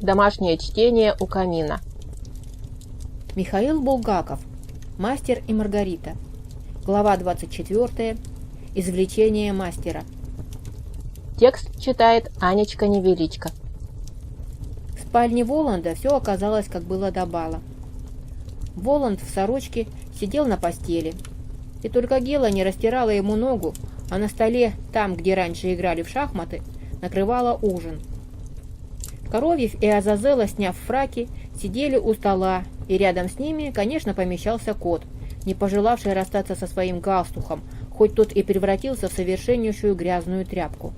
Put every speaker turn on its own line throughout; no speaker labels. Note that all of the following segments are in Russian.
Домашнее чтение у камина.
Михаил Булгаков. Мастер и Маргарита. Глава 24. Извлечение мастера.
Текст читает Анечка Невеличко.
В спальне Воланда все оказалось, как было до бала. Воланд в сорочке сидел на постели, и только Гела не растирала ему ногу, а на столе, там, где раньше играли в шахматы, накрывала ужин. Коровьев и Азазела, сняв фраки, сидели у стола, и рядом с ними, конечно, помещался кот, не пожелавший расстаться со своим галстухом, хоть тот и превратился в совершеннейшую грязную тряпку.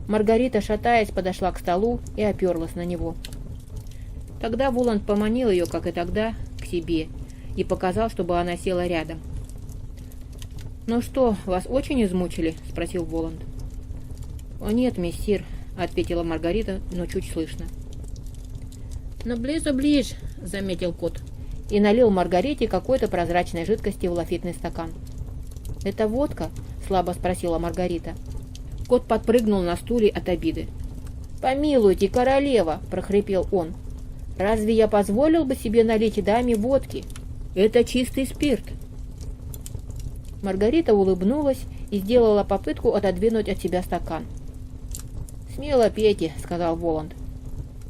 Маргарита, шатаясь, подошла к столу и оперлась на него. Тогда Воланд поманил ее, как и тогда, к себе и показал, чтобы она села рядом. «Ну что, вас очень измучили?» – спросил Воланд. «О нет, мессир», — ответила Маргарита, но чуть слышно. «Но ближе, — заметил кот, и налил Маргарите какой-то прозрачной жидкости в лафитный стакан. «Это водка?» — слабо спросила Маргарита. Кот подпрыгнул на стуле от обиды. «Помилуйте, королева!» — прохрипел он. «Разве я позволил бы себе налить даме водки? Это чистый спирт!» Маргарита улыбнулась и сделала попытку отодвинуть от себя стакан. «Смело пейте», — сказал Воланд.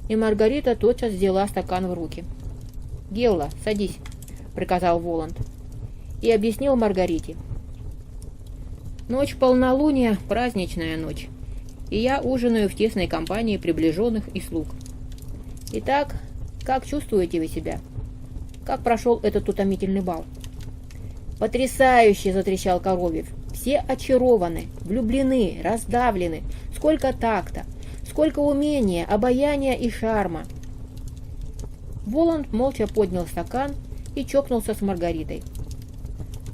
И Маргарита тотчас взяла стакан в руки. «Гелла, садись», — приказал Воланд. И объяснил Маргарите. «Ночь полнолуния — праздничная ночь, и я ужинаю в тесной компании приближенных и слуг. Итак, как чувствуете вы себя? Как прошел этот утомительный бал?» «Потрясающе!» — затрещал Коровьев. «Все очарованы, влюблены, раздавлены. Сколько такта, сколько умения, обаяния и шарма!» Воланд молча поднял стакан и чокнулся с Маргаритой.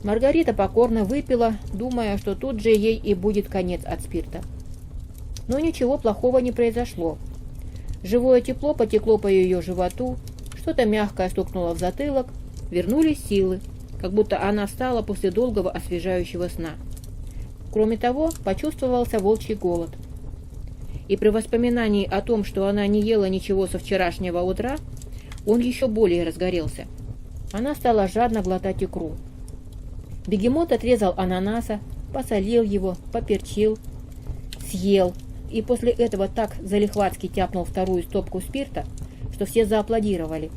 Маргарита покорно выпила, думая, что тут же ей и будет конец от спирта. Но ничего плохого не произошло. Живое тепло потекло по ее животу, что-то мягкое стукнуло в затылок, вернулись силы, как будто она встала после долгого освежающего сна. Кроме того, почувствовался волчий голод. И при воспоминании о том, что она не ела ничего со вчерашнего утра, он еще более разгорелся. Она стала жадно глотать икру. Бегемот отрезал ананаса, посолил его, поперчил, съел, и после этого так залихватски тяпнул вторую стопку спирта, что все зааплодировали.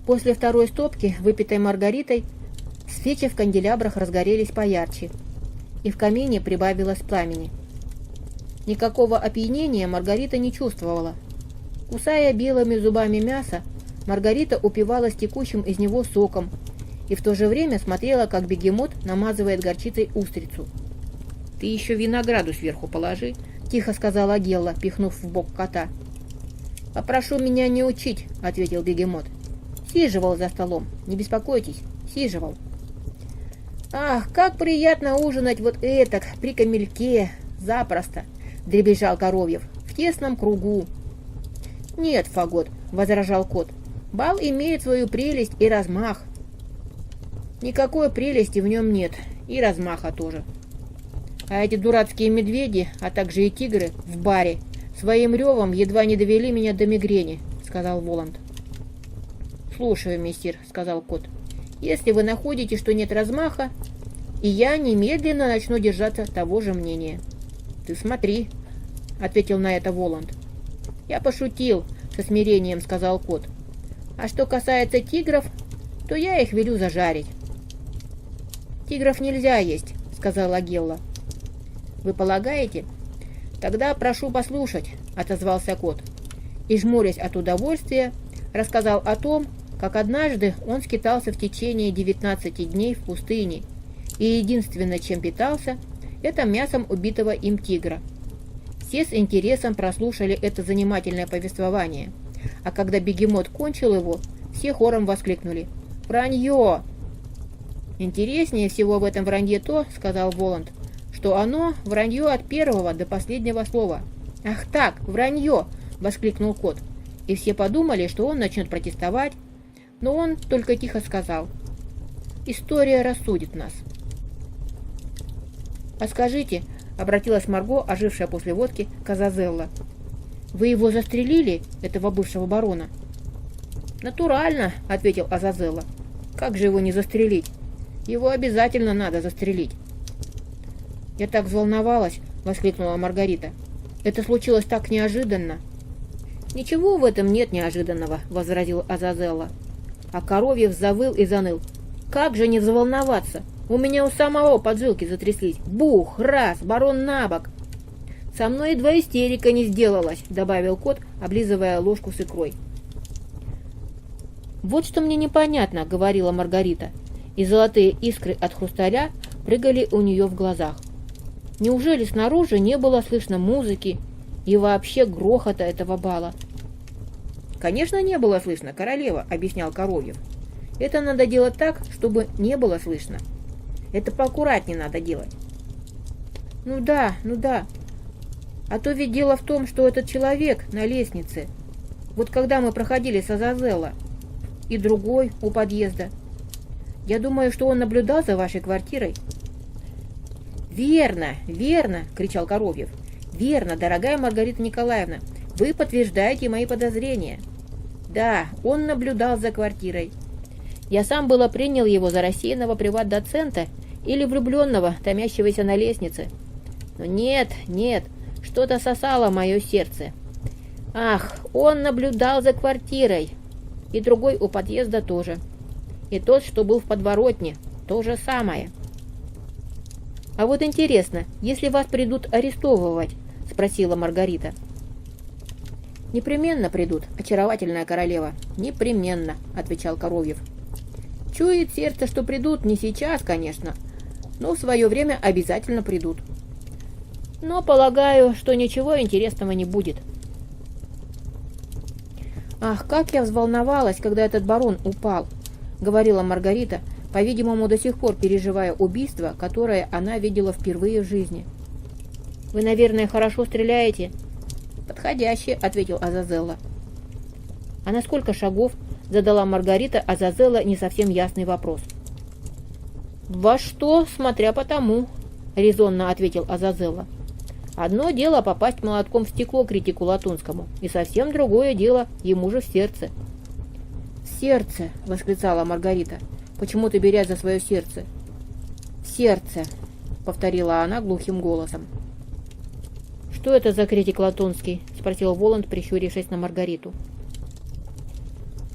После второй стопки, выпитой Маргаритой, свечи в канделябрах разгорелись поярче, и в камине прибавилось пламени. Никакого опьянения Маргарита не чувствовала. Кусая белыми зубами мясо, Маргарита упивалась текущим из него соком и в то же время смотрела, как бегемот намазывает горчицей устрицу. «Ты еще винограду сверху положи», — тихо сказала Гелла, пихнув в бок кота. «Попрошу меня не учить», — ответил бегемот. «Сиживал за столом, не беспокойтесь, сиживал». «Ах, как приятно ужинать вот этак, при камельке, запросто!» — дребезжал Коровьев. «В тесном кругу». «Нет, Фагот», — возражал кот, — «бал имеет свою прелесть и размах». «Никакой прелести в нем нет, и размаха тоже. А эти дурацкие медведи, а также и тигры в баре своим ревом едва не довели меня до мигрени», — сказал Воланд. «Слушаю, мессир», — сказал кот. «Если вы находите, что нет размаха, и я немедленно начну держаться того же мнения». «Ты смотри», — ответил на это Воланд. «Я пошутил», — со смирением сказал кот. «А что касается тигров, то я их велю зажарить». «Тигров нельзя есть», — сказала Гелла. «Вы полагаете?» «Тогда прошу послушать», — отозвался кот. И, жмурясь от удовольствия, рассказал о том, как однажды он скитался в течение 19 дней в пустыне, и единственное, чем питался, это мясом убитого им тигра. Все с интересом прослушали это занимательное повествование, а когда бегемот кончил его, все хором воскликнули: «Вранье!» «Интереснее всего в этом вранье то, — сказал Воланд, — что оно вранье от первого до последнего слова». «Ах так, вранье!» — воскликнул кот, и все подумали, что он начнет протестовать, но он только тихо сказал: «История рассудит нас». «А скажите, — обратилась Марго, ожившая после водки, к Азазелло, Вы его застрелили, этого бывшего барона? Натурально, ответил Азазелла. Как же его не застрелить? Его обязательно надо застрелить. Я так взволновалась, воскликнула Маргарита. Это случилось так неожиданно. Ничего в этом нет неожиданного, возразил Азазелла. А Коровьев завыл и заныл. Как же не взволноваться? У меня у самого поджилки затряслись. Бух, раз, барон на бок. Со мной едва истерика не сделалась, добавил кот, облизывая ложку с икрой. Вот что мне непонятно, говорила Маргарита, и золотые искры от хрусталя прыгали у нее в глазах. Неужели снаружи не было слышно музыки и вообще грохота этого бала? Конечно, не было слышно, королева, объяснял Коровьев. Это надо делать так, чтобы не было слышно. Это поаккуратнее надо делать. Ну да. А то ведь дело в том, что этот человек на лестнице, вот когда мы проходили с Азазелла, и другой у подъезда. Я думаю, что он наблюдал за вашей квартирой. Верно, кричал Коровьев. Верно, дорогая Маргарита Николаевна, вы подтверждаете мои подозрения. Да, он наблюдал за квартирой. Я сам было принял его за рассеянного приват-доцента или влюбленного, томящегося на лестнице. Но нет, что-то сосало мое сердце. Ах, он наблюдал за квартирой. И другой у подъезда тоже. И тот, что был в подворотне, то же самое. А вот интересно, если вас придут арестовывать, спросила Маргарита. Непременно придут, очаровательная королева, непременно, отвечал Коровьев. Чует сердце, что придут не сейчас, конечно, но в свое время обязательно придут. Но полагаю, что ничего интересного не будет. «Ах, как я взволновалась, когда этот барон упал», — говорила Маргарита, по-видимому, до сих пор переживая убийство, которое она видела впервые в жизни. «Вы, наверное, хорошо стреляете?» «Подходяще», — ответил Азазелла. «А на сколько шагов?» — задала Маргарита Азазелла не совсем ясный вопрос. «Во что, смотря по тому», — резонно ответил Азазелла. «Одно дело попасть молотком в стекло критику Латунскому, и совсем другое дело ему же в сердце». «В сердце!» — восклицала Маргарита, почему-то беря за свое сердце. «В сердце!» — повторила она глухим голосом. «Что это за критик Латунский?» — спросил Воланд, прищурившись на Маргариту.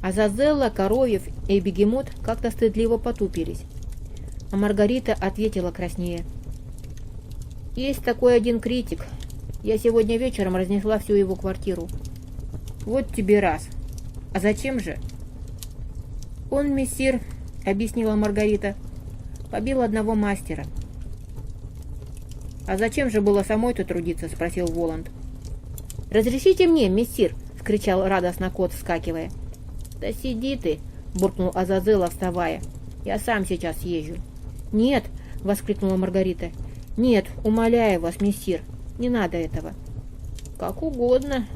Азазелла, Коровьев и Бегемот как-то стыдливо потупились, а Маргарита ответила краснее. «Есть такой один критик. Я сегодня вечером разнесла всю его квартиру». «Вот тебе раз. А зачем же?» «Он, мессир, — объяснила Маргарита, — побил одного мастера». «А зачем же было самой-то трудиться?» — спросил Воланд. «Разрешите мне, мессир!» — скричал радостно кот, вскакивая. «Да сиди ты!» — буркнул Азазелла, вставая. «Я сам сейчас съезжу». «Нет!» — воскликнула Маргарита. «Нет, умоляю вас, мессир, не надо этого». «Как угодно»,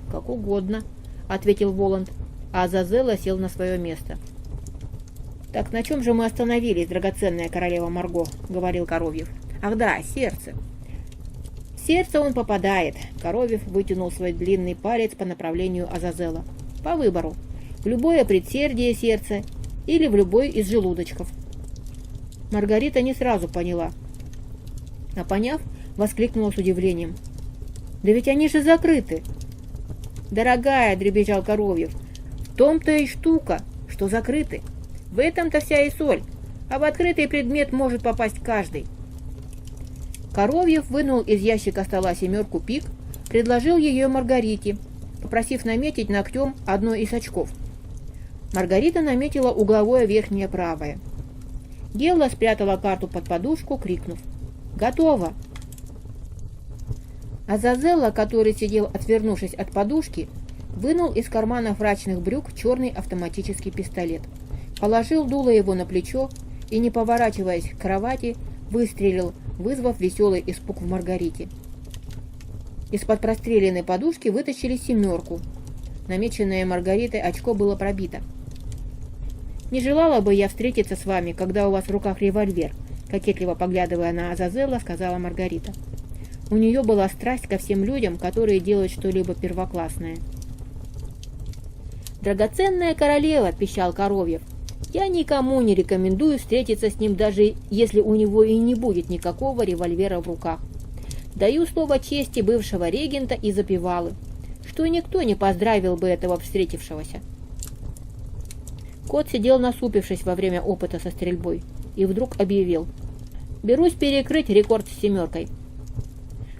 — ответил Воланд, а Азазелла сел на свое место. «Так на чем же мы остановились, драгоценная королева Марго?» — говорил Коровьев. «Ах да, сердце». «В сердце он попадает», — Коровьев вытянул свой длинный палец по направлению Азазелла. «По выбору. В любое предсердие сердца или в любой из желудочков». Маргарита не сразу поняла. А поняв, воскликнула с удивлением. «Да ведь они же закрыты!» «Дорогая!» — дребезжал Коровьев. «В том-то и штука, что закрыты. В этом-то вся и соль, а в открытый предмет может попасть каждый». Коровьев вынул из ящика стола семерку пик, предложил ее Маргарите, попросив наметить ногтем одно из очков. Маргарита наметила угловое верхнее правое. Гелла спрятала карту под подушку, крикнув: «Готово!» Азазелла, который сидел, отвернувшись от подушки, вынул из кармана фрачных брюк черный автоматический пистолет, положил дуло его на плечо и, не поворачиваясь к кровати, выстрелил, вызвав веселый испуг в Маргарите. Из-под простреленной подушки вытащили семерку. Намеченное Маргаритой очко было пробито. «Не желала бы я встретиться с вами, когда у вас в руках револьвер», — кокетливо поглядывая на Азазелла, сказала Маргарита. у нее была страсть ко всем людям, которые делают что-либо первоклассное. «Драгоценная королева!» – пищал Коровьев. «Я никому не рекомендую встретиться с ним, даже если у него и не будет никакого револьвера в руках. Даю слово чести бывшего регента и запевалы, что никто не поздравил бы этого встретившегося». Кот сидел насупившись во время опыта со стрельбой и вдруг объявил: «Берусь перекрыть рекорд с 7».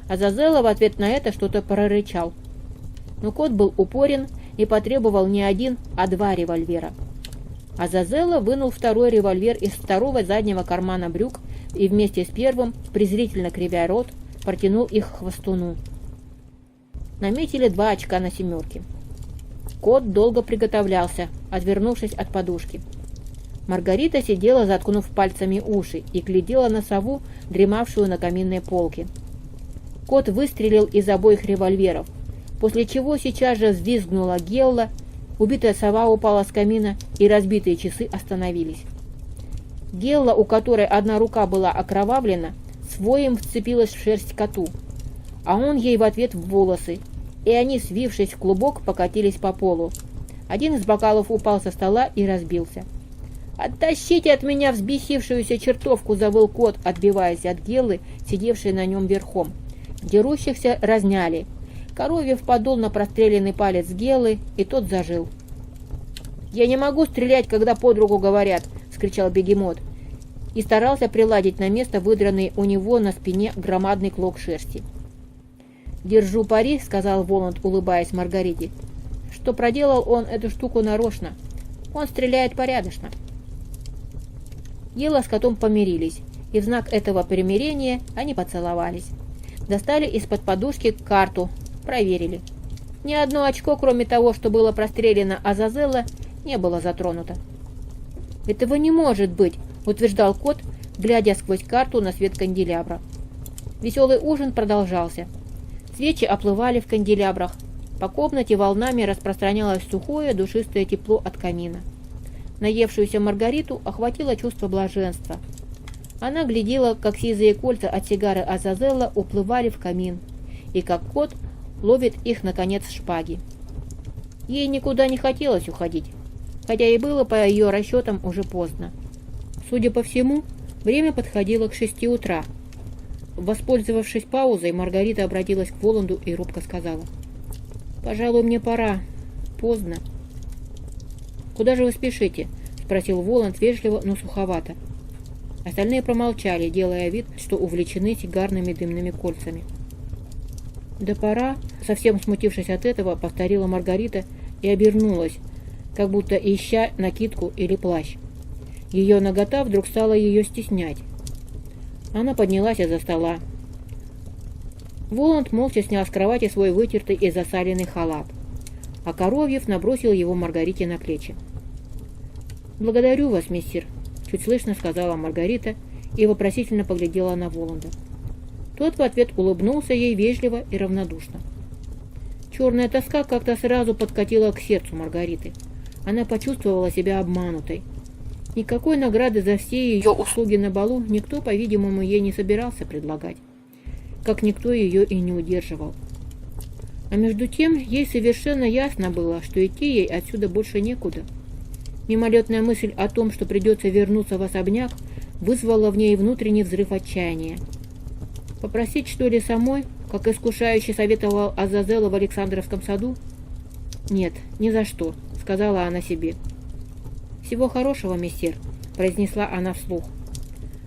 Азазелло в ответ на это что-то прорычал. Но кот был упорен и потребовал не один, а 2 револьвера. Азазелло вынул второй револьвер из второго заднего кармана брюк и вместе с первым, презрительно кривя рот, протянул их хвостуну. Наметили 2 очка на 7. Кот долго приготовлялся, отвернувшись от подушки. Маргарита сидела, заткнув пальцами уши, и глядела на сову, дремавшую на каминной полке. Кот выстрелил из обоих револьверов, после чего сейчас же взвизгнула Гелла, убитая сова упала с камина, и разбитые часы остановились. Гелла, у которой одна рука была окровавлена, своим вцепилась в шерсть коту, а он ей в ответ в волосы, и они, свившись в клубок, покатились по полу. Один из бокалов упал со стола и разбился. «Оттащите от меня взбесившуюся чертовку!» — завыл кот, отбиваясь от Геллы, сидевшей на нем верхом. Дерущихся разняли. Коровьев подул на простреленный палец Геллы, и тот зажил. «Я не могу стрелять, когда под руку говорят!» — скричал бегемот и старался приладить на место выдранный у него на спине громадный клок шерсти. «Держу пари», — сказал Воланд, улыбаясь Маргарите, — «что проделал он эту штуку нарочно. Он стреляет порядочно». Гелла с котом помирились, и в знак этого примирения они поцеловались. Достали из-под подушки карту, проверили. Ни одно очко, кроме того, что было прострелено Азазелло, не было затронуто. «Этого не может быть», — утверждал кот, глядя сквозь карту на свет канделябра. Веселый ужин продолжался. Свечи оплывали в канделябрах. По комнате волнами распространялось сухое, душистое тепло от камина. Наевшуюся Маргариту охватило чувство блаженства. Она глядела, как сизые кольца от сигары Азазелло уплывали в камин, и как кот ловит их на конец шпаги. Ей никуда не хотелось уходить, хотя и было по ее расчетам уже поздно. Судя по всему, время подходило к 6 утра. Воспользовавшись паузой, Маргарита обратилась к Воланду и робко сказала: «Пожалуй, мне пора. Поздно». «Куда же вы спешите?» — спросил Воланд вежливо, но суховато. Остальные промолчали, делая вид, что увлечены сигарными дымными кольцами. «Да пора», — совсем смутившись от этого, повторила Маргарита и обернулась, как будто ища накидку или плащ. Ее нагота вдруг стала ее стеснять. Она поднялась из-за стола. Воланд молча снял с кровати свой вытертый и засаленный халат, а Коровьев набросил его Маргарите на плечи. «Благодарю вас, миссир», — чуть слышно сказала Маргарита и вопросительно поглядела на Воланда. Тот в ответ улыбнулся ей вежливо и равнодушно. Черная тоска как-то сразу подкатила к сердцу Маргариты. Она почувствовала себя обманутой. Никакой награды за все ее услуги на балу никто, по-видимому, ей не собирался предлагать, как никто ее и не удерживал. А между тем ей совершенно ясно было, что идти ей отсюда больше некуда. Мимолетная мысль о том, что придется вернуться в особняк, вызвала в ней внутренний взрыв отчаяния. Попросить, что ли, самой, как искушающе советовал Азазелло в Александровском саду? «Нет, ни за что», — сказала она себе. «Всего хорошего, мессир», — произнесла она вслух.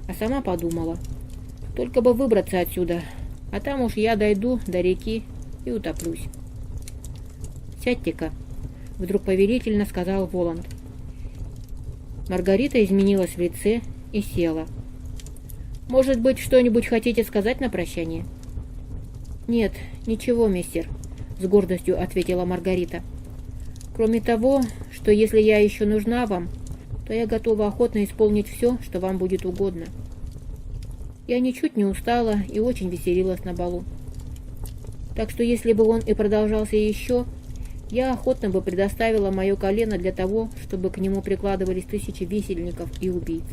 А сама подумала: «Только бы выбраться отсюда, а там уж я дойду до реки и утоплюсь». «Сядьте-ка», — вдруг повелительно сказал Воланд. Маргарита изменилась в лице и села. «Может быть, что-нибудь хотите сказать на прощание?» «Нет, ничего, мессир», — с гордостью ответила Маргарита. «Кроме того, что если я еще нужна вам, то я готова охотно исполнить все, что вам будет угодно. Я ничуть не устала и очень веселилась на балу. Так что если бы он и продолжался еще, я охотно бы предоставила мое колено для того, чтобы к нему прикладывались 1000 висельников и убийц».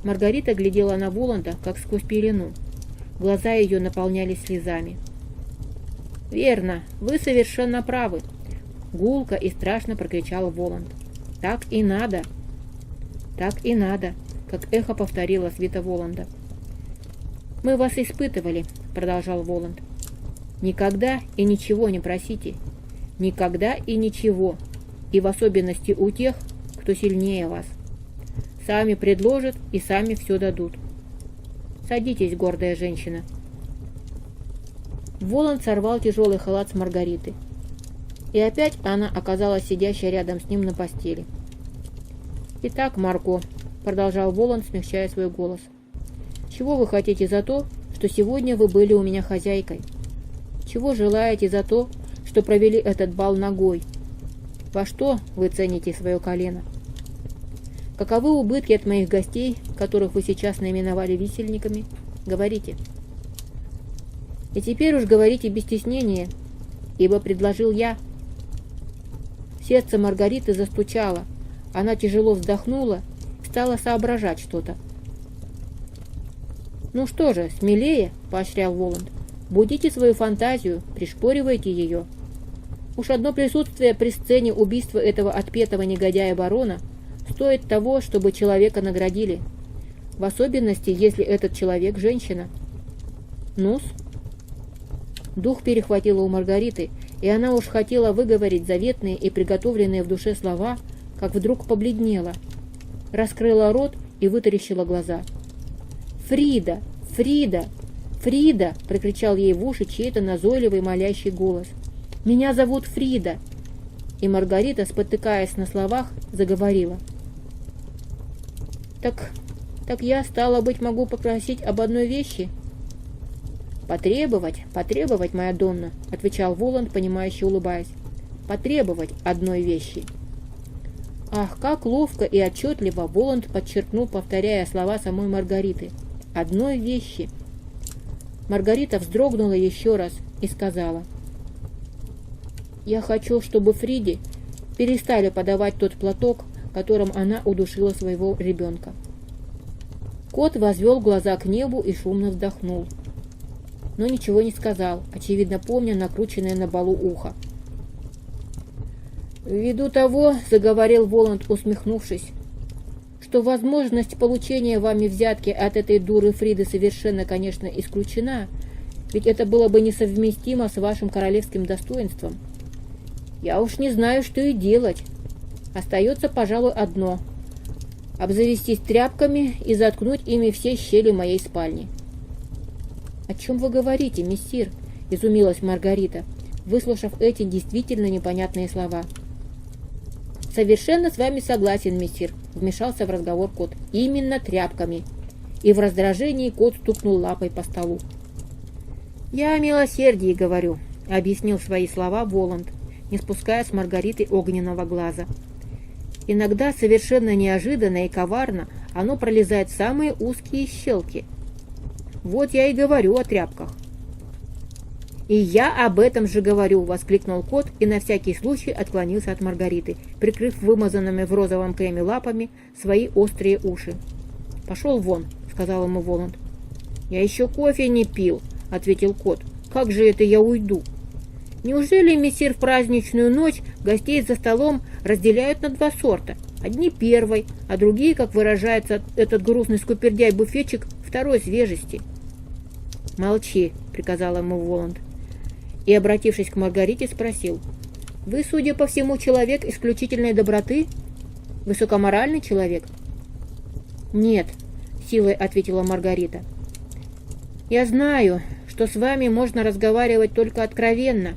Маргарита глядела на Воланда, как сквозь пелену. Глаза ее наполнялись слезами. «Верно, вы совершенно правы», — гулко и страшно прокричал Воланд. «Так и надо». «Так и надо», — как эхо повторила свита Воланда. «Мы вас испытывали», — продолжал Воланд. «Никогда и ничего не просите. Никогда и ничего. И в особенности у тех, кто сильнее вас. Сами предложат и сами все дадут. Садитесь, гордая женщина». Воланд сорвал тяжелый халат с Маргариты. И опять она оказалась сидящей рядом с ним на постели. «Итак, Марго», — продолжал Воланд, смягчая свой голос, — «чего вы хотите за то, что сегодня вы были у меня хозяйкой? Чего желаете за то, что провели этот бал ногой? Во что вы цените свое колено? Каковы убытки от моих гостей, которых вы сейчас наименовали висельниками? Говорите». «И теперь уж говорите без стеснения, ибо предложил я». Сердце Маргариты застучало, она тяжело вздохнула, стала соображать что-то. «Ну что же, смелее», — поощрял Воланд, — «будите свою фантазию, пришпоривайте ее. Уж одно присутствие при сцене убийства этого отпетого негодяя-барона стоит того, чтобы человека наградили, в особенности, если этот человек — женщина. Ну-с». Дух перехватило у Маргариты, и она уж хотела выговорить заветные и приготовленные в душе слова, как вдруг побледнела, раскрыла рот и вытаращила глаза. «Фрида! Фрида! Фрида!» — прокричал ей в уши чей-то назойливый молящий голос. «Меня зовут Фрида!» И Маргарита, спотыкаясь на словах, заговорила. «Так я, стало быть, могу попросить об одной вещи?» «Потребовать, моя Донна», — отвечал Воланд, понимающе улыбаясь. «Потребовать одной вещи». Ах, как ловко и отчетливо Воланд подчеркнул, повторяя слова самой Маргариты. «Одной вещи». Маргарита вздрогнула еще раз и сказала: «Я хочу, чтобы Фриде перестали подавать тот платок, которым она удушила своего ребенка». Кот возвел глаза к небу и шумно вздохнул, но ничего не сказал, очевидно помня накрученное на балу ухо. «Ввиду того, — заговорил Воланд, усмехнувшись, — что возможность получения вами взятки от этой дуры Фриды совершенно, конечно, исключена, ведь это было бы несовместимо с вашим королевским достоинством. Я уж не знаю, что и делать. Остается, пожалуй, одно — обзавестись тряпками и заткнуть ими все щели моей спальни». «О чем вы говорите, мессир?» — изумилась Маргарита, выслушав эти действительно непонятные слова. «Совершенно с вами согласен, мессир», — вмешался в разговор кот. «Именно тряпками». И в раздражении кот стукнул лапой по столу. «Я о милосердии говорю», — объяснил свои слова Воланд, не спуская с Маргариты огненного глаза. «Иногда совершенно неожиданно и коварно оно пролезает в самые узкие щелки. Вот я и говорю о тряпках». «И я об этом же говорю!» — воскликнул кот и на всякий случай отклонился от Маргариты, прикрыв вымазанными в розовом креме лапами свои острые уши. «Пошел вон!» — сказал ему Воланд. «Я еще кофе не пил!» — ответил кот. «Как же это я уйду? Неужели, мессир, в праздничную ночь гостей за столом разделяют на два сорта? Одни первой, а другие, как выражается этот грустный скупердяй-буфетчик, второй свежести?» «Молчи!» — приказал ему Воланд. И, обратившись к Маргарите, спросил: «Вы, судя по всему, человек исключительной доброты? Высокоморальный человек?» «Нет», — силой ответила Маргарита. «Я знаю, что с вами можно разговаривать только откровенно.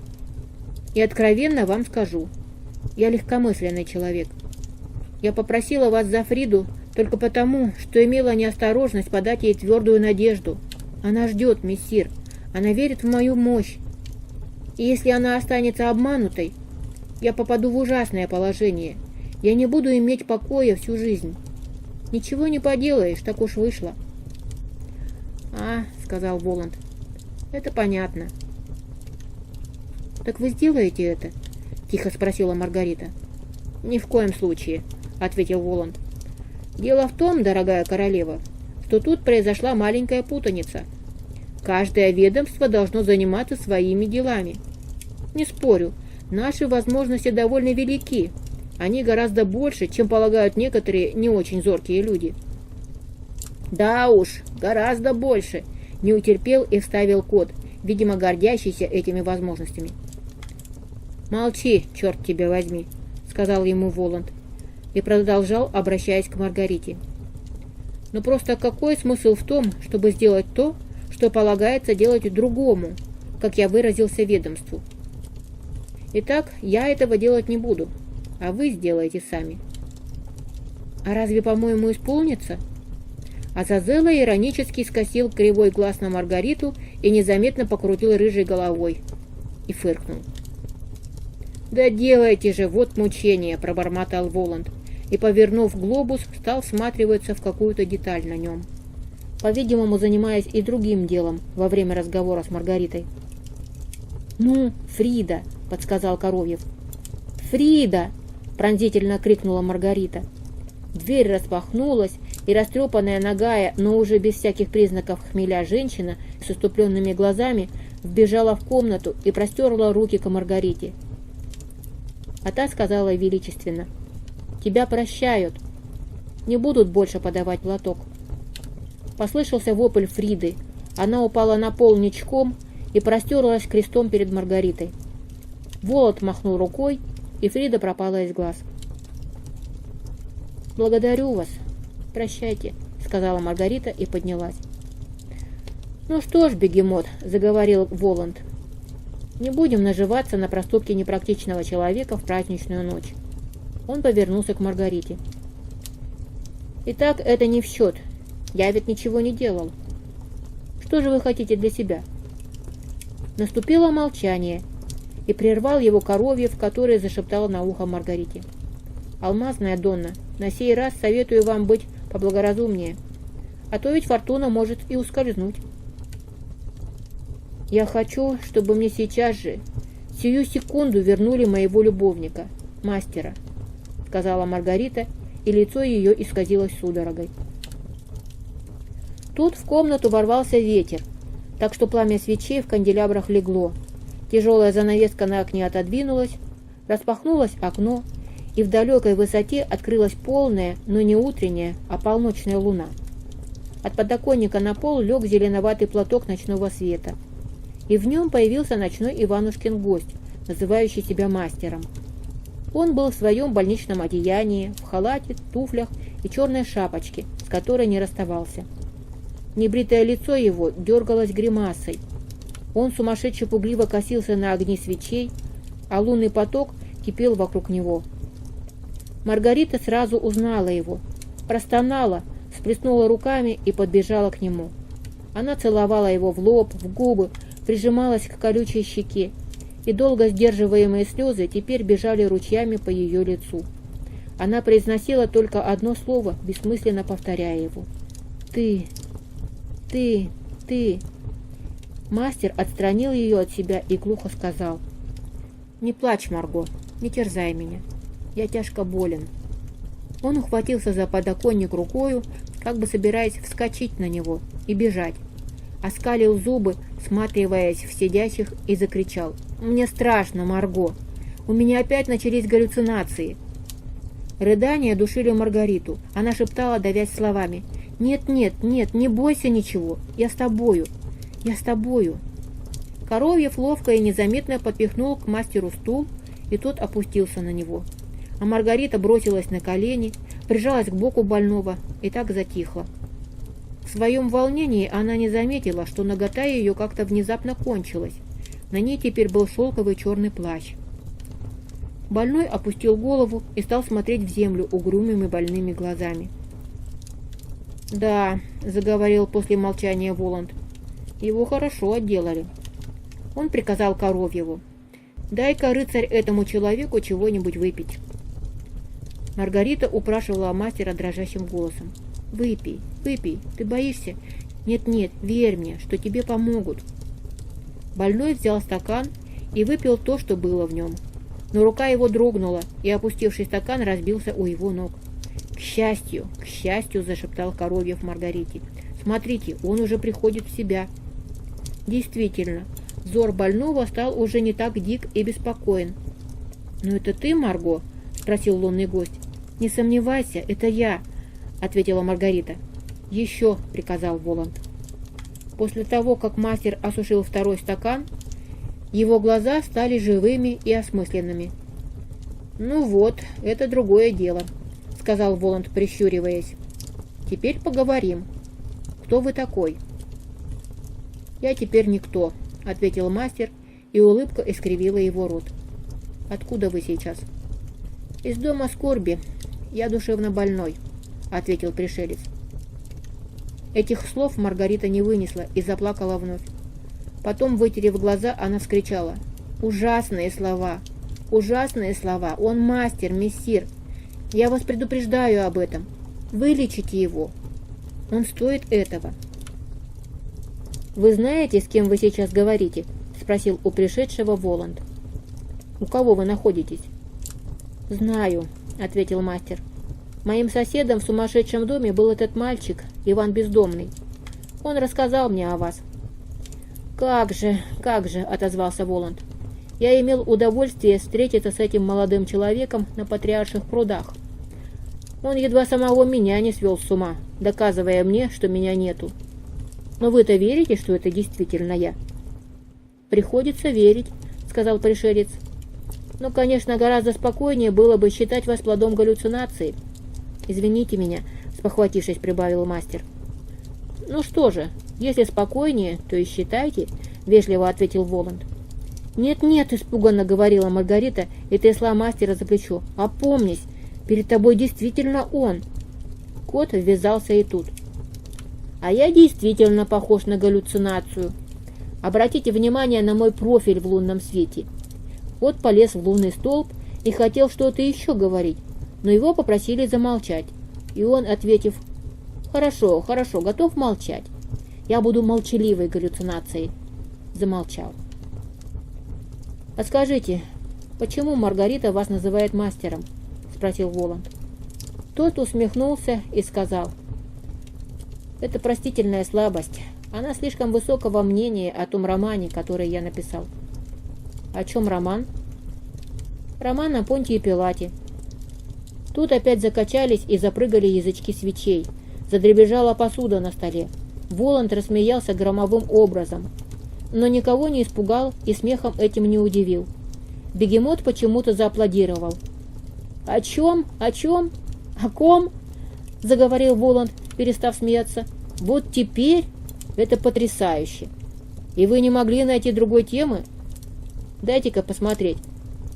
И откровенно вам скажу: я легкомысленный человек. Я попросила вас за Фриду только потому, что имела неосторожность подать ей твердую надежду. Она ждет, мессир, она верит в мою мощь. И если она останется обманутой, я попаду в ужасное положение. Я не буду иметь покоя всю жизнь. Ничего не поделаешь, так уж вышло». «А, — сказал Воланд, — это понятно». «Так вы сделаете это?» — тихо спросила Маргарита. «Ни в коем случае», — ответил Воланд. «Дело в том, дорогая королева, что тут произошла маленькая путаница. Каждое ведомство должно заниматься своими делами. Не спорю, наши возможности довольно велики. Они гораздо больше, чем полагают некоторые не очень зоркие люди. Да уж, гораздо больше, не утерпел и вставил кот, видимо, гордящийся этими возможностями. «Молчи, черт тебя возьми», — сказал ему Воланд, и продолжал, обращаясь к Маргарите. «Но просто какой смысл в том, чтобы сделать то, что полагается делать другому, как я выразился, ведомству? Итак, я этого делать не буду, а вы сделаете сами». «А разве, по-моему, исполнится?» Азазелла иронически скосил кривой глаз на Маргариту и незаметно покрутил рыжей головой и фыркнул. «Да делайте же, вот мучение!» – пробормотал Воланд и, повернув глобус, стал всматриваться в какую-то деталь на нем, по-видимому, занимаясь и другим делом во время разговора с Маргаритой. «Ну, Фрида!» – подсказал Коровьев. «Фрида!» – пронзительно крикнула Маргарита. Дверь распахнулась, и растрепанная, нагая, но уже без всяких признаков хмеля женщина с уступленными глазами вбежала в комнату и простерла руки к Маргарите. А та сказала величественно: «Тебя прощают. Не будут больше подавать платок». Послышался вопль Фриды. Она упала на пол ничком и простерлась крестом перед Маргаритой. Волод махнул рукой, и Фрида пропала из глаз. «Благодарю вас. Прощайте», — сказала Маргарита и поднялась. «Ну что ж, бегемот», — заговорил Воланд, — «не будем наживаться на проступке непрактичного человека в праздничную ночь». Он повернулся к Маргарите. «Итак, это не в счет. Я ведь ничего не делал. Что же вы хотите для себя?» Наступило молчание, и прервал его Коровьев, который зашептал на ухо Маргарите: «Алмазная Донна, на сей раз советую вам быть поблагоразумнее, а то ведь фортуна может и ускользнуть». «Я хочу, чтобы мне сейчас же, сию секунду вернули моего любовника, мастера», — сказала Маргарита, и лицо ее исказилось судорогой. Тут в комнату ворвался ветер, так что пламя свечей в канделябрах легло. Тяжелая занавеска на окне отодвинулась, распахнулось окно, и в далекой высоте открылась полная, но не утренняя, а полночная луна. От подоконника на пол лег зеленоватый платок ночного света, и в нем появился ночной Иванушкин гость, называющий себя мастером. Он был в своем больничном одеянии, в халате, туфлях и черной шапочке, с которой не расставался. Небритое лицо его дергалось гримасой. Он сумасшедше пугливо косился на огни свечей, а лунный поток кипел вокруг него. Маргарита сразу узнала его, простонала, всплеснула руками и подбежала к нему. Она целовала его в лоб, в губы, прижималась к колючей щеке, и долго сдерживаемые слезы теперь бежали ручьями по ее лицу. Она произносила только одно слово, бессмысленно повторяя его: «Ты, ты, ты». Мастер отстранил ее от себя и глухо сказал: «Не плачь, Марго, не терзай меня. Я тяжко болен». Он ухватился за подоконник рукою, как бы собираясь вскочить на него и бежать. Оскалил зубы, всматриваясь в сидящих, и закричал: «Мне страшно, Марго! У меня опять начались галлюцинации!» Рыдания душили Маргариту. Она шептала, давясь словами: «Нет, нет, нет, не бойся ничего! Я с тобою! Я с тобою!» Коровьев ловко и незаметно подпихнул к мастеру стул, и тот опустился на него. А Маргарита бросилась на колени, прижалась к боку больного и так затихла. В своем волнении она не заметила, что нагота ее как-то внезапно кончилась. На ней теперь был шелковый черный плащ. Больной опустил голову и стал смотреть в землю угрюмыми больными глазами. «Да», — заговорил после молчания Воланд, — «его хорошо отделали». Он приказал Коровьеву: «Дай-ка, рыцарь, этому человеку чего-нибудь выпить». Маргарита упрашивала мастера дрожащим голосом: «Выпей, выпей, ты боишься? Нет-нет, верь мне, что тебе помогут». Больной взял стакан и выпил то, что было в нем. Но рука его дрогнула, и опустивший стакан разбился у его ног. К счастью», — зашептал Коровьев Маргарите, — «смотрите, он уже приходит в себя». Действительно, взор больного стал уже не так дик и беспокоен. «Ну это ты, Марго?» – спросил лунный гость. «Не сомневайся, это я», – ответила Маргарита. «Еще», – приказал Воланд. После того, как мастер осушил второй стакан, его глаза стали живыми и осмысленными. «Ну вот, это другое дело», — сказал Воланд, прищуриваясь. «Теперь поговорим. Кто вы такой?» «Я теперь никто», — ответил мастер, и улыбка искривила его рот. «Откуда вы сейчас?» «Из дома скорби. Я душевно больной», — ответил пришелец. Этих слов Маргарита не вынесла и заплакала вновь. Потом, вытерев глаза, она вскричала: «Ужасные слова! Ужасные слова! Он мастер, мессир! Я вас предупреждаю об этом! Вылечите его! Он стоит этого!» «Вы знаете, с кем вы сейчас говорите?» — спросил у пришедшего Воланд. «У кого вы находитесь?» «Знаю», — ответил мастер. «Моим соседом в сумасшедшем доме был этот мальчик, Иван Бездомный. Он рассказал мне о вас». «Как же», — отозвался Воланд. «Я имел удовольствие встретиться с этим молодым человеком на Патриарших прудах. Он едва самого меня не свел с ума, доказывая мне, что меня нету. Но вы-то верите, что это действительно я?» «Приходится верить», — сказал пришелец. «Но, конечно, гораздо спокойнее было бы считать вас плодом галлюцинации». «Извините меня», — спохватившись, прибавил мастер. «Ну что же, если спокойнее, то и считайте», — вежливо ответил Воланд. «Нет-нет», — испуганно говорила Маргарита и трясла мастера за плечо. «Опомнись, перед тобой действительно он». Кот ввязался и тут. «А я действительно похож на галлюцинацию. Обратите внимание на мой профиль в лунном свете». Кот полез в лунный столб и хотел что-то еще говорить, но его попросили замолчать. И он, ответив: «Хорошо, хорошо, готов молчать. Я буду молчаливой галлюцинацией», замолчал. «А скажите, почему Маргарита вас называет мастером?» — спросил Воланд. Тот усмехнулся и сказал: «Это простительная слабость. Она слишком высокого мнения о том романе, который я написал». «О чем роман?» «Роман о Понтии Пилате». Тут опять закачались и запрыгали язычки свечей. Задребезжала посуда на столе. Воланд рассмеялся громовым образом, но никого не испугал и смехом этим не удивил. Бегемот почему-то зааплодировал. «О чем? О чем? О ком?» — заговорил Воланд, перестав смеяться. «Вот теперь это потрясающе! И вы не могли найти другой темы? Дайте-ка посмотреть».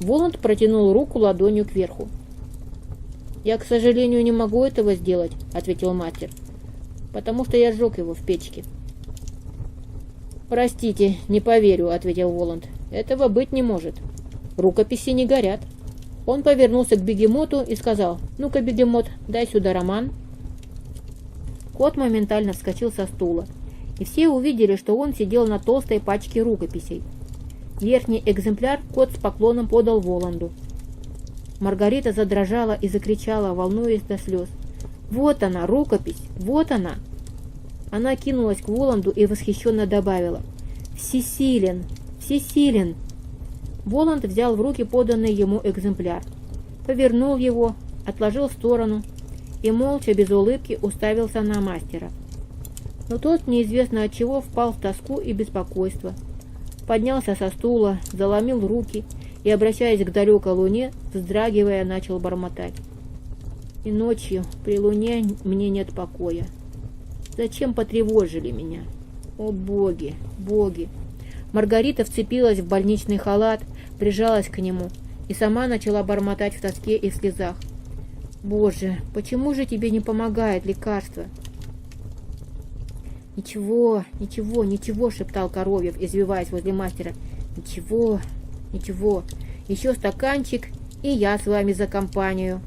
Воланд протянул руку ладонью кверху. «Я, к сожалению, не могу этого сделать», — ответил мастер, «потому что я сжег его в печке». «Простите, не поверю», — ответил Воланд. «Этого быть не может. Рукописи не горят». Он повернулся к бегемоту и сказал: «Ну-ка, бегемот, дай сюда роман». Кот моментально вскочил со стула, и все увидели, что он сидел на толстой пачке рукописей. Верхний экземпляр кот с поклоном подал Воланду. Маргарита задрожала и закричала, волнуясь до слез: «Вот она, рукопись! Вот она!» Она кинулась к Воланду и восхищенно добавила: «Всесилен! Всесилен!» Воланд взял в руки поданный ему экземпляр, повернул его, отложил в сторону и молча, без улыбки, уставился на мастера. Но тот, неизвестно от чего, впал в тоску и беспокойство, поднялся со стула, заломил руки и, обращаясь к далекой луне, вздрагивая, начал бормотать: «И ночью при луне мне нет покоя. Зачем потревожили меня? О боги, боги!» Маргарита вцепилась в больничный халат, прижалась к нему и сама начала бормотать в тоске и в слезах: «Боже, почему же тебе не помогает лекарство?» «Ничего, ничего, ничего», — шептал Коровьев, извиваясь возле мастера. «Ничего, ничего, еще стаканчик, и я с вами за компанию».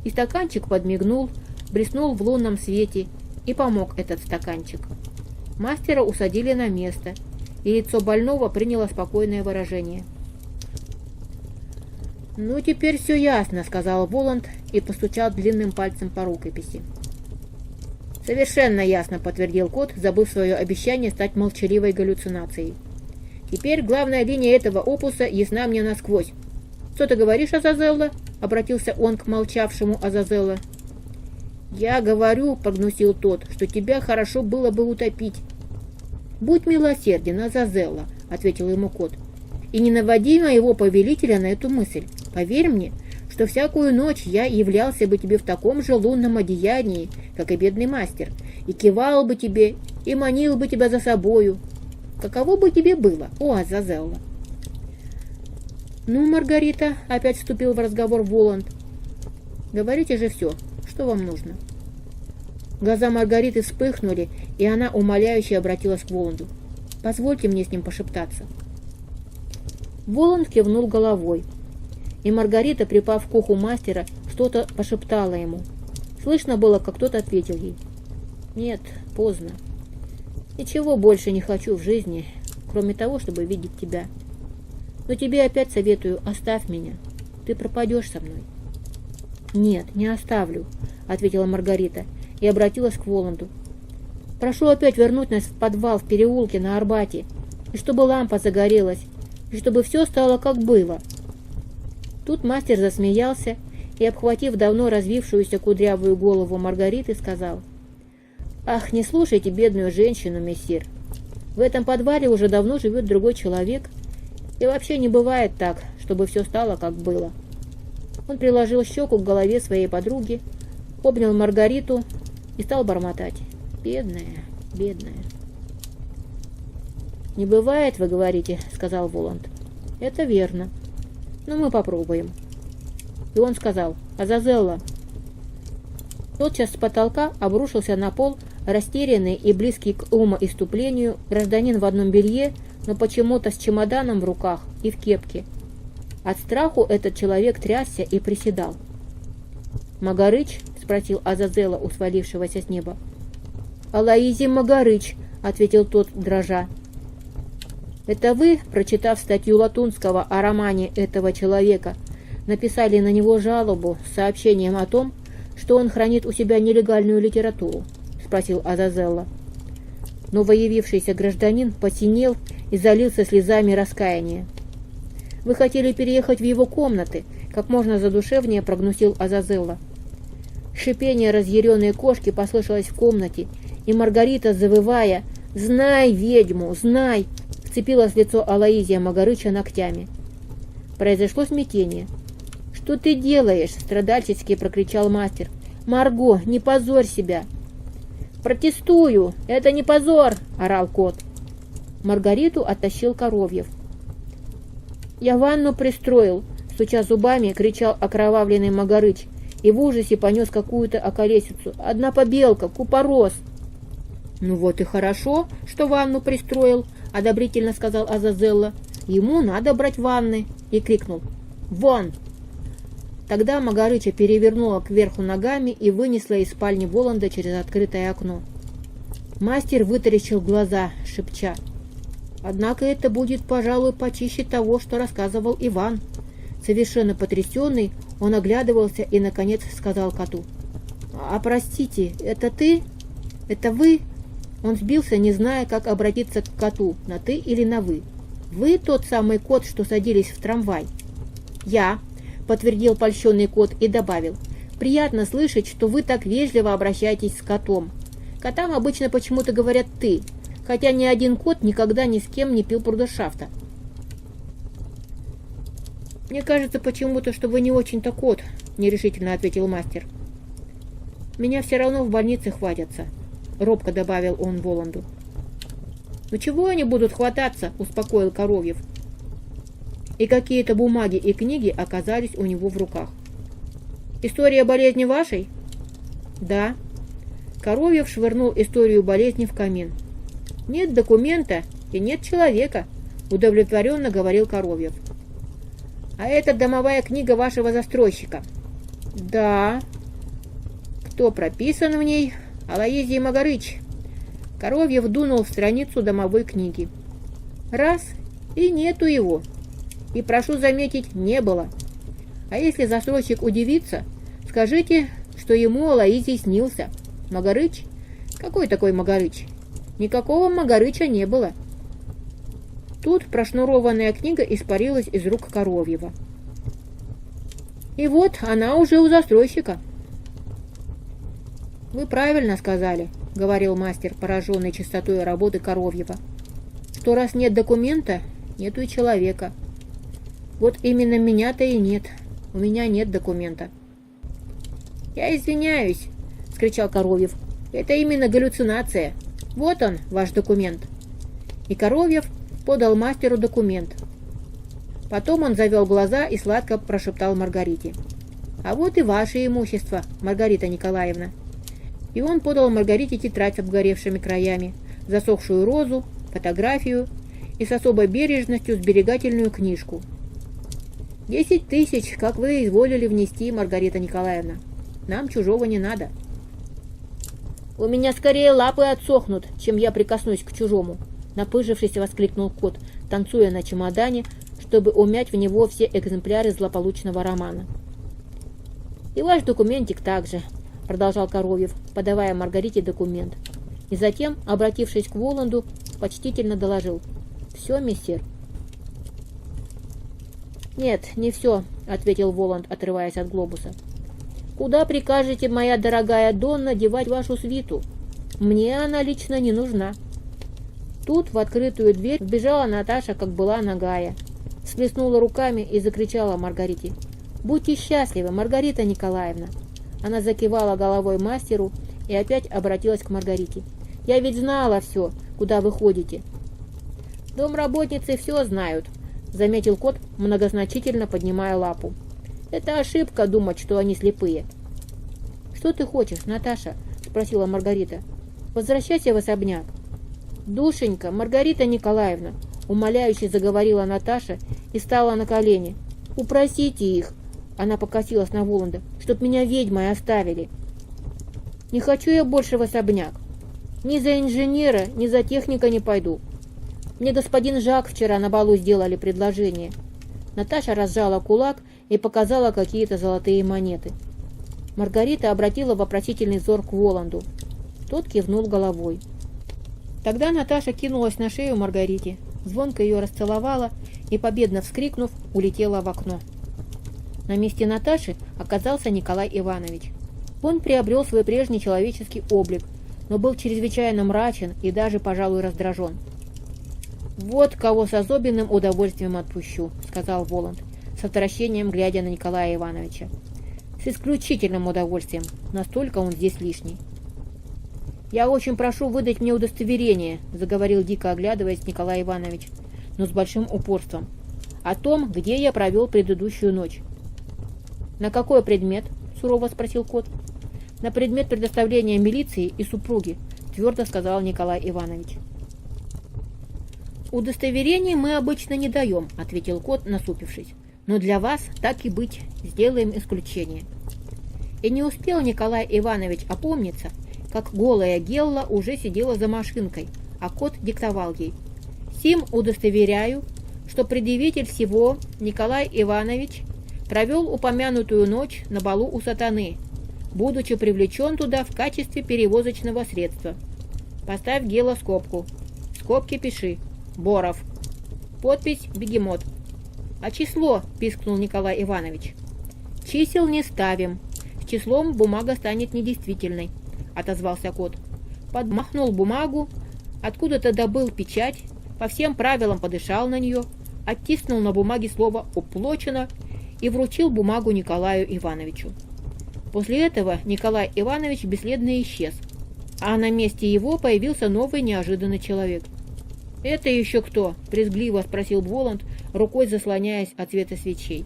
И стаканчик подмигнул, блеснул в лунном свете, и помог этот стаканчик. Мастера усадили на место, и лицо больного приняло спокойное выражение. «Ну, теперь все ясно», — сказал Воланд и постучал длинным пальцем по рукописи. Совершенно ясно, подтвердил кот, забыв свое обещание стать молчаливой галлюцинацией. Теперь главная линия этого опуса ясна мне насквозь. Что ты говоришь, Азазелла? Обратился он к молчавшему Азазелла. Я говорю, прогнусил тот, что тебя хорошо было бы утопить. Будь милосерден, Азазелла, ответил ему кот, и не наводи моего повелителя на эту мысль. Поверь мне, что всякую ночь я являлся бы тебе в таком же лунном одеянии, как и бедный мастер, и кивал бы тебе, и манил бы тебя за собою. Каково бы тебе было, о Азазелла? Ну, Маргарита, опять вступил в разговор Воланд. Говорите же все, что вам нужно. Глаза Маргариты вспыхнули, и она умоляюще обратилась к Воланду. Позвольте мне с ним пошептаться. Воланд кивнул головой, и Маргарита, припав к уху мастера, что-то пошептала ему. Слышно было, как тот ответил ей. Нет, поздно. Ничего больше не хочу в жизни, кроме того, чтобы видеть тебя. Но тебе опять советую, оставь меня. Ты пропадешь со мной. Нет, не оставлю, ответила Маргарита и обратилась к Воланду. Прошу опять вернуть нас в подвал в переулке на Арбате, и чтобы лампа загорелась, и чтобы все стало как было. Тут мастер засмеялся и, обхватив давно развившуюся кудрявую голову Маргариты, сказал: «Ах, не слушайте бедную женщину, мессир. В этом подвале уже давно живет другой человек, и вообще не бывает так, чтобы все стало как было». Он приложил щеку к голове своей подруги, обнял Маргариту и стал бормотать: «Бедная, бедная». «Не бывает, вы говорите», — сказал Воланд. «Это верно. Но мы попробуем». И он сказал: «Азазелла». Тотчас с потолка обрушился на пол растерянный и близкий к умоиступлению гражданин в одном белье, но почему-то с чемоданом в руках и в кепке. От страху этот человек трясся и приседал. «Магарыч?» — спросил Азазелла у свалившегося с неба. «Алаизи Магарыч», — ответил тот, дрожа. «Это вы, прочитав статью Латунского о романе этого человека, написали на него жалобу с сообщением о том, что он хранит у себя нелегальную литературу?» — спросил Азазелла. Новоявившийся гражданин посинел и залился слезами раскаяния. «Вы хотели переехать в его комнаты», — как можно задушевнее прогнусил Азазелла. Шипение разъяренной кошки послышалось в комнате, и Маргарита, завывая «Знай ведьму, знай!», вцепилась в лицо Алаизия Магарыча ногтями. Произошло смятение. «Что ты делаешь?» — страдальчески прокричал мастер. «Марго, не позорь себя!» «Протестую! Это не позор!» — орал кот. Маргариту оттащил Коровьев. «Я ванну пристроил!» — стуча зубами, кричал окровавленный Магарыч и в ужасе понес какую-то околесицу. «Одна побелка, купорос!» «Ну вот и хорошо, что ванну пристроил!» — одобрительно сказал Азазелла. «Ему надо брать ванны!» И крикнул: «Вон!» Тогда Магарыча перевернула кверху ногами и вынесла из спальни Воланда через открытое окно. Мастер вытаращил глаза, шепча: «Однако это будет, пожалуй, почище того, что рассказывал Иван». Совершенно потрясенный, он оглядывался и, наконец, сказал коту: «А простите, это ты? Это вы?» Он сбился, не зная, как обратиться к коту, на «ты» или на «вы». «Вы тот самый кот, что садились в трамвай?» «Я», — подтвердил польщенный кот и добавил: «Приятно слышать, что вы так вежливо обращаетесь с котом. Котам обычно почему-то говорят «ты», хотя ни один кот никогда ни с кем не пил брудершафта». «Мне кажется почему-то, что вы не очень-то кот», — нерешительно ответил мастер. «Меня все равно в больнице хватятся», — робко добавил он Воланду. «Ну чего они будут хвататься?» — успокоил Коровьев. И какие-то бумаги и книги оказались у него в руках. «История болезни вашей?» «Да». Коровьев швырнул историю болезни в камин. «Нет документа и нет человека», — удовлетворенно говорил Коровьев. «А это домовая книга вашего застройщика?» «Да». «Кто прописан в ней?» «Алаизий Магарыч». Коровьев дунул в страницу домовой книги. «Раз, и нету его. И, прошу заметить, не было. А если застройщик удивится, скажите, что ему Алаизий снился. Магарыч Какой такой Магарыч? Никакого Магарыча не было. Тут прошнурованная книга испарилась из рук Коровьева. И вот она уже у застройщика. «Вы правильно сказали», — говорил мастер, пораженный чистотой работы Коровьева, «что раз нет документа, нету и человека. Вот именно меня-то и нет. У меня нет документа». «Я извиняюсь», — скричал Коровьев. «Это именно галлюцинация. Вот он, ваш документ». И Коровьев подал мастеру документ. Потом он завел глаза и сладко прошептал Маргарите: «А вот и ваше имущество, Маргарита Николаевна». И он подал Маргарите тетрадь с обгоревшими краями, засохшую розу, фотографию и с особой бережностью сберегательную книжку. 10 тысяч, как вы изволили внести, Маргарита Николаевна. Нам чужого не надо». «У меня скорее лапы отсохнут, чем я прикоснусь к чужому», — напыжившись, воскликнул кот, танцуя на чемодане, чтобы умять в него все экземпляры злополучного романа. «И ваш документик также», — продолжал Коровьев, подавая Маргарите документ. И затем, обратившись к Воланду, почтительно доложил: «Все, мессир?» «Нет, не все», — ответил Воланд, отрываясь от глобуса. «Куда прикажете, моя дорогая Донна, девать вашу свиту? Мне она лично не нужна». Тут в открытую дверь вбежала Наташа, как была нагая, всплеснула руками и закричала Маргарите: «Будьте счастливы, Маргарита Николаевна!» Она закивала головой мастеру и опять обратилась к Маргарите: «Я ведь знала все, куда вы ходите». «Домработницы все знают», — заметил кот, многозначительно поднимая лапу. «Это ошибка думать, что они слепые». «Что ты хочешь, Наташа?» — спросила Маргарита. «Возвращайся в особняк». «Душенька, Маргарита Николаевна», — умоляюще заговорила Наташа и стала на колени. «Упросите их», — она покосилась на Воланда, — «чтоб меня ведьмой оставили. Не хочу я больше в особняк. Ни за инженера, ни за техника не пойду. Мне господин Жак вчера на балу сделали предложение». Наташа разжала кулак и показала какие-то золотые монеты. Маргарита обратила вопросительный взор к Воланду. Тот кивнул головой. Тогда Наташа кинулась на шею Маргарите, звонко ее расцеловала и, победно вскрикнув, улетела в окно. На месте Наташи оказался Николай Иванович. Он приобрел свой прежний человеческий облик, но был чрезвычайно мрачен и даже, пожалуй, раздражен. «Вот кого с особенным удовольствием отпущу», — сказал Воланд, с отвращением глядя на Николая Ивановича. «С исключительным удовольствием, настолько он здесь лишний». «Я очень прошу выдать мне удостоверение», — заговорил, дико оглядываясь, Николай Иванович, но с большим упорством, «о том, где я провел предыдущую ночь». «На какой предмет?» — сурово спросил кот. «На предмет предоставления милиции и супруги», — твердо сказал Николай Иванович. «Удостоверение мы обычно не даем», — ответил кот, насупившись. «Но для вас, так и быть, сделаем исключение». И не успел Николай Иванович опомниться, как голая Гелла уже сидела за машинкой, а кот диктовал ей: «Сим удостоверяю, что предъявитель всего Николай Иванович провел упомянутую ночь на балу у сатаны, будучи привлечен туда в качестве перевозочного средства. Поставь, Гелла, скобку. В скобке пиши: Боров. Подпись: Бегемот». «А число?» – пискнул Николай Иванович. «Чисел не ставим. С числом бумага станет недействительной», – отозвался кот. Подмахнул бумагу, откуда-то добыл печать, по всем правилам подышал на нее, оттиснул на бумаге слово «уплочено» и вручил бумагу Николаю Ивановичу. После этого Николай Иванович бесследно исчез, а на месте его появился новый неожиданный человек. «Это еще кто?» – брезгливо спросил Воланд, рукой заслоняясь от света свечей.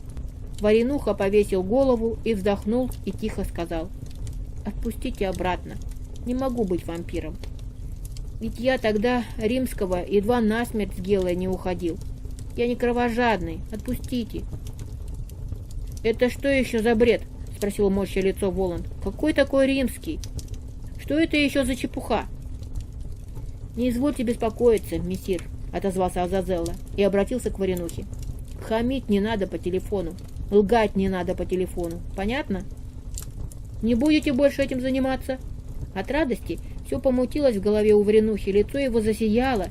Варенуха повесил голову и вздохнул и тихо сказал: «Отпустите обратно. Не могу быть вампиром. Ведь я тогда римского едва насмерть с Гелой не уходил. Я не кровожадный. Отпустите». «Это что еще за бред?» – спросил морща лицо Воланд. «Какой такой римский? Что это еще за чепуха?» «Не извольте беспокоиться, мессир», — отозвался Азазелла и обратился к Варенухе. «Хамить не надо по телефону, лгать не надо по телефону. Понятно? Не будете больше этим заниматься? От радости Все помутилось в голове у Варенухи, лицо его засияло,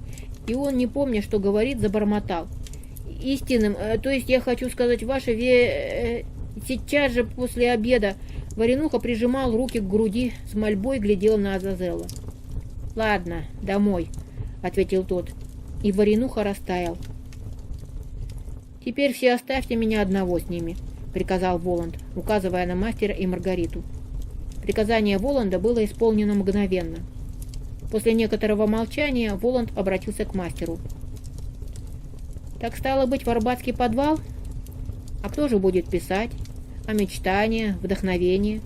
и он, не помня, что говорит, забормотал. Истинным, то есть я хочу сказать, ваше сейчас же после обеда. Варенуха прижимал руки к груди, с мольбой глядел на Азазела. «Ладно, домой», — ответил тот, и Варенуха растаял. «Теперь все оставьте меня одного с ними», — приказал Воланд, указывая на мастера и Маргариту. Приказание Воланда было исполнено мгновенно. После некоторого молчания Воланд обратился к мастеру. «Так стало быть, в Арбатский подвал? А кто же будет писать? А мечтания, вдохновение?»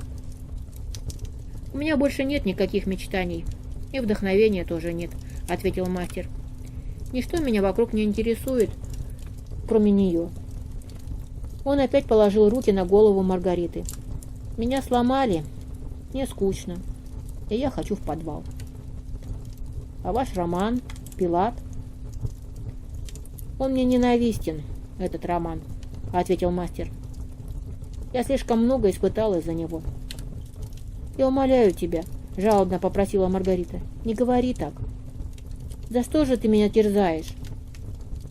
«У меня больше нет никаких мечтаний, и вдохновения тоже нет», — ответил мастер. «Ничто меня вокруг не интересует, кроме нее». Он опять положил руки на голову Маргариты. «Меня сломали, мне скучно, и я хочу в подвал». «А ваш роман, Пилат?» «Он мне ненавистен, этот роман», — ответил мастер. «Я слишком много испытал из-за него». «Я умоляю тебя», — жалобно попросила Маргарита, — «не говори так. За что же ты меня терзаешь?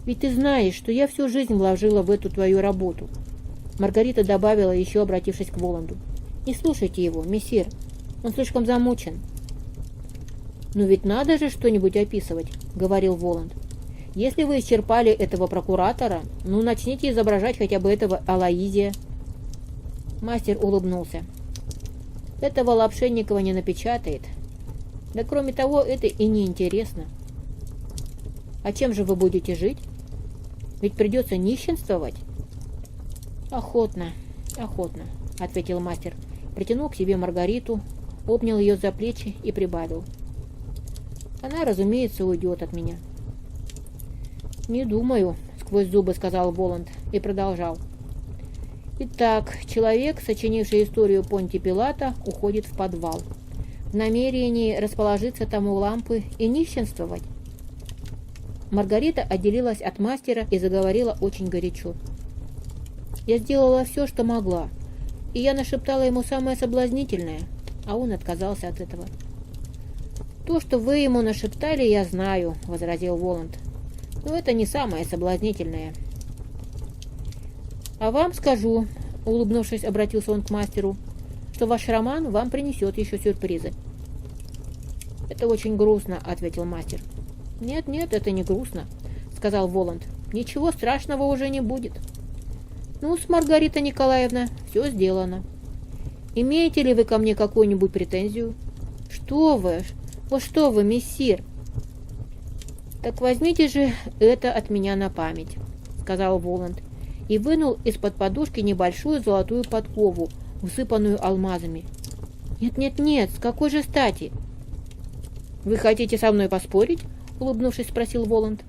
Ведь ты знаешь, что я всю жизнь вложила в эту твою работу». Маргарита добавила, еще обратившись к Воланду. «Не слушайте его, мессир, он слишком замучен». «Ну ведь надо же что-нибудь описывать», — говорил Воланд. «Если вы исчерпали этого прокуратора, ну начните изображать хотя бы этого Алоизия». Мастер улыбнулся. «Этого Лапшенникова не напечатает. Да кроме того, это и не интересно». «А чем же вы будете жить? Ведь придется нищенствовать». «Охотно, охотно», — ответил мастер, притянул к себе Маргариту, обнял ее за плечи и прибавил. «Она, разумеется, уйдет от меня». «Не думаю», — сквозь зубы сказал Воланд и продолжал. «Итак, человек, сочинивший историю Понтия Пилата, уходит в подвал. В намерении расположиться там у лампы и нищенствовать». Маргарита отделилась от мастера и заговорила очень горячо. «Я сделала все, что могла, и я нашептала ему самое соблазнительное, а он отказался от этого». «То, что вы ему нашептали, я знаю», — возразил Воланд. «Но это не самое соблазнительное». «А вам скажу», — улыбнувшись, обратился он к мастеру, «что ваш роман вам принесет еще сюрпризы». «Это очень грустно», — ответил мастер. «Нет, нет, это не грустно», — сказал Воланд. «Ничего страшного уже не будет». «Ну-с, Маргарита Николаевна, все сделано. Имеете ли вы ко мне какую-нибудь претензию?» «Что вы? Вот что вы, мессир?» «Так возьмите же это от меня на память», — сказал Воланд, и вынул из-под подушки небольшую золотую подкову, усыпанную алмазами. «Нет, с какой же стати?» «Вы хотите со мной поспорить?» — улыбнувшись, спросил Воланд.